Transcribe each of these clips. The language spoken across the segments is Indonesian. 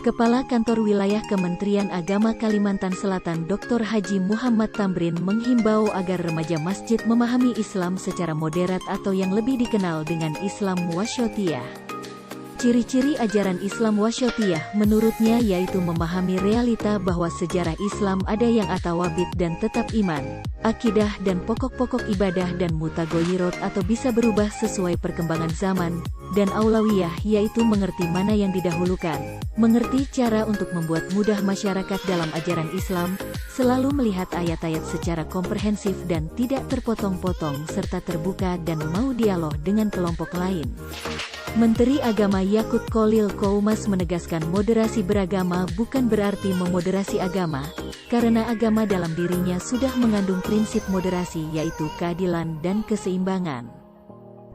Kepala Kantor Wilayah Kementerian Agama Kalimantan Selatan Dr. Haji Muhammad Tamrin menghimbau agar remaja masjid memahami Islam secara moderat atau yang lebih dikenal dengan Islam Wasyatiyah. Ciri-ciri ajaran Islam Wasyatiyah menurutnya yaitu memahami realita bahwa sejarah Islam ada yang atawabit dan tetap iman, akidah dan pokok-pokok ibadah dan mutagoyirot atau bisa berubah sesuai perkembangan zaman, dan aulawiyah yaitu mengerti mana yang didahulukan, mengerti cara untuk membuat mudah masyarakat dalam ajaran Islam, selalu melihat ayat-ayat secara komprehensif dan tidak terpotong-potong serta terbuka dan mau dialog dengan kelompok lain. Menteri Agama Yakut Kholil Koumas menegaskan moderasi beragama bukan berarti memoderasi agama, karena agama dalam dirinya sudah mengandung prinsip moderasi yaitu keadilan dan keseimbangan.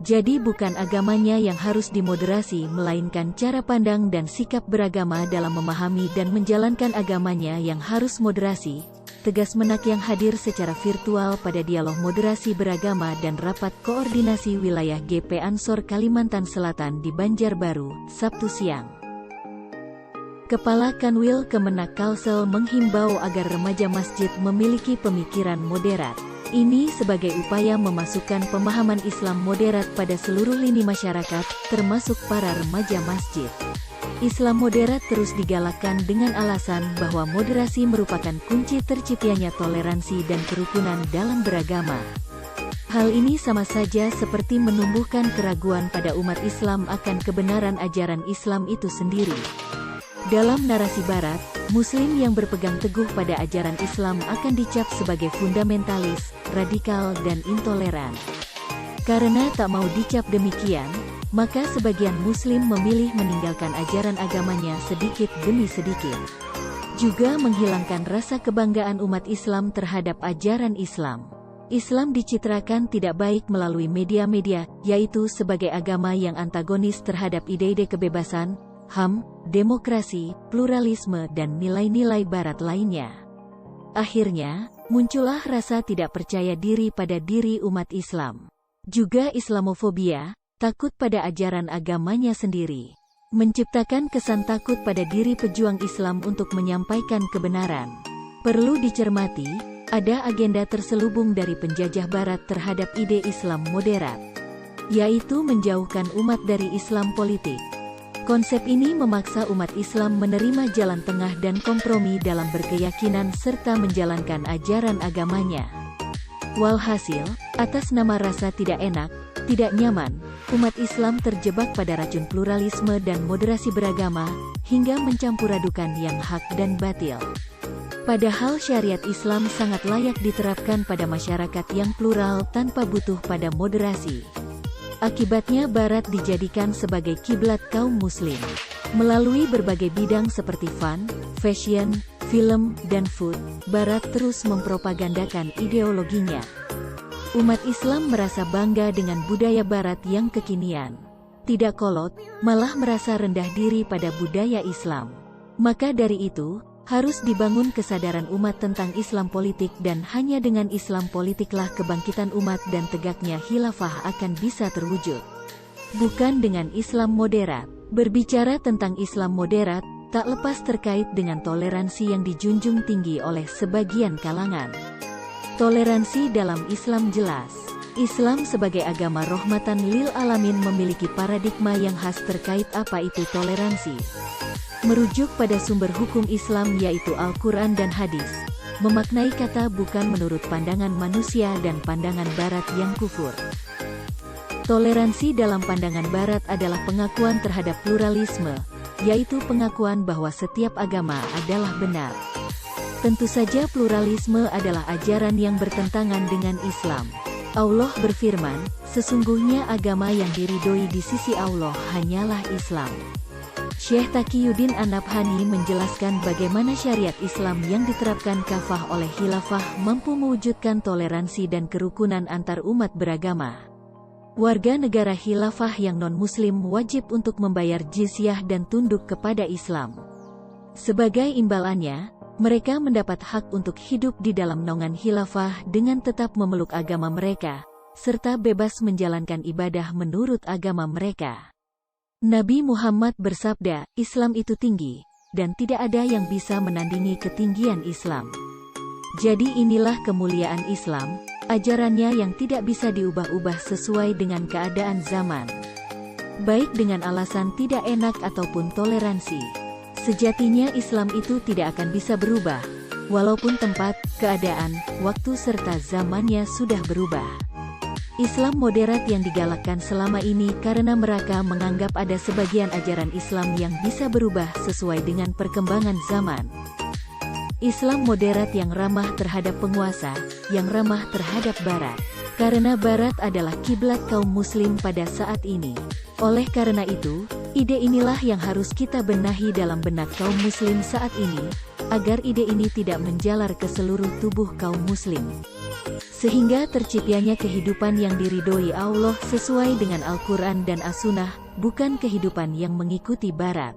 Jadi bukan agamanya yang harus dimoderasi melainkan cara pandang dan sikap beragama dalam memahami dan menjalankan agamanya yang harus moderasi, tegas Menak yang hadir secara virtual pada dialog moderasi beragama dan rapat koordinasi wilayah GP Ansor Kalimantan Selatan di Banjarbaru, Sabtu siang. Kepala Kanwil Kemenak Kalsel menghimbau agar remaja masjid memiliki pemikiran moderat. Ini sebagai upaya memasukkan pemahaman Islam moderat pada seluruh lini masyarakat, termasuk para remaja masjid. Islam moderat terus digalakkan dengan alasan bahwa moderasi merupakan kunci terciptanya toleransi dan kerukunan dalam beragama. Hal ini sama saja seperti menumbuhkan keraguan pada umat Islam akan kebenaran ajaran Islam itu sendiri. Dalam narasi Barat, Muslim yang berpegang teguh pada ajaran Islam akan dicap sebagai fundamentalis, radikal dan intoleran. Karena tak mau dicap demikian, maka sebagian Muslim memilih meninggalkan ajaran agamanya sedikit demi sedikit. Juga menghilangkan rasa kebanggaan umat Islam terhadap ajaran Islam. Islam dicitrakan tidak baik melalui media-media, yaitu sebagai agama yang antagonis terhadap ide-ide kebebasan, HAM, demokrasi, pluralisme dan nilai-nilai Barat lainnya. Akhirnya, muncullah rasa tidak percaya diri pada diri umat Islam. Juga Islamofobia, takut pada ajaran agamanya sendiri. Menciptakan kesan takut pada diri pejuang Islam untuk menyampaikan kebenaran. Perlu dicermati, ada agenda terselubung dari penjajah Barat terhadap ide Islam moderat, yaitu menjauhkan umat dari Islam politik. Konsep ini memaksa umat Islam menerima jalan tengah dan kompromi dalam berkeyakinan serta menjalankan ajaran agamanya. Walhasil, atas nama rasa tidak enak, tidak nyaman, umat Islam terjebak pada racun pluralisme dan moderasi beragama, hingga mencampuradukan yang hak dan batil. Padahal syariat Islam sangat layak diterapkan pada masyarakat yang plural tanpa butuh pada moderasi. Akibatnya Barat dijadikan sebagai kiblat kaum Muslim. Melalui berbagai bidang seperti fun, fashion, film, dan food, Barat terus mempropagandakan ideologinya. Umat Islam merasa bangga dengan budaya Barat yang kekinian. Tidak kolot, malah merasa rendah diri pada budaya Islam. Maka dari itu, harus dibangun kesadaran umat tentang Islam politik dan hanya dengan Islam politiklah kebangkitan umat dan tegaknya khilafah akan bisa terwujud. Bukan dengan Islam moderat. Berbicara tentang Islam moderat, tak lepas terkait dengan toleransi yang dijunjung tinggi oleh sebagian kalangan. Toleransi dalam Islam jelas. Islam sebagai agama rahmatan lil alamin memiliki paradigma yang khas terkait apa itu toleransi. Merujuk pada sumber hukum Islam yaitu Al-Quran dan Hadis, memaknai kata bukan menurut pandangan manusia dan pandangan Barat yang kufur. Toleransi dalam pandangan Barat adalah pengakuan terhadap pluralisme, yaitu pengakuan bahwa setiap agama adalah benar. Tentu saja pluralisme adalah ajaran yang bertentangan dengan Islam. Allah berfirman, sesungguhnya agama yang diridhoi di sisi Allah hanyalah Islam. Syekh Taqiyuddin An-Nabhani menjelaskan bagaimana syariat Islam yang diterapkan kafah oleh khilafah mampu mewujudkan toleransi dan kerukunan antar umat beragama. Warga negara khilafah yang non-muslim wajib untuk membayar jizyah dan tunduk kepada Islam. Sebagai imbalannya, mereka mendapat hak untuk hidup di dalam naungan khilafah dengan tetap memeluk agama mereka, serta bebas menjalankan ibadah menurut agama mereka. Nabi Muhammad bersabda, Islam itu tinggi, dan tidak ada yang bisa menandingi ketinggian Islam. Jadi inilah kemuliaan Islam, ajarannya yang tidak bisa diubah-ubah sesuai dengan keadaan zaman. Baik dengan alasan tidak enak ataupun toleransi. Sejatinya Islam itu tidak akan bisa berubah, walaupun tempat, keadaan, waktu serta zamannya sudah berubah. Islam moderat yang digalakkan selama ini karena mereka menganggap ada sebagian ajaran Islam yang bisa berubah sesuai dengan perkembangan zaman. Islam moderat yang ramah terhadap penguasa, yang ramah terhadap Barat. Karena Barat adalah kiblat kaum muslim pada saat ini. Oleh karena itu, ide inilah yang harus kita benahi dalam benak kaum muslim saat ini, agar ide ini tidak menjalar ke seluruh tubuh kaum muslim. Sehingga terciptanya kehidupan yang diridhoi Allah sesuai dengan Al-Quran dan As-Sunnah, bukan kehidupan yang mengikuti Barat.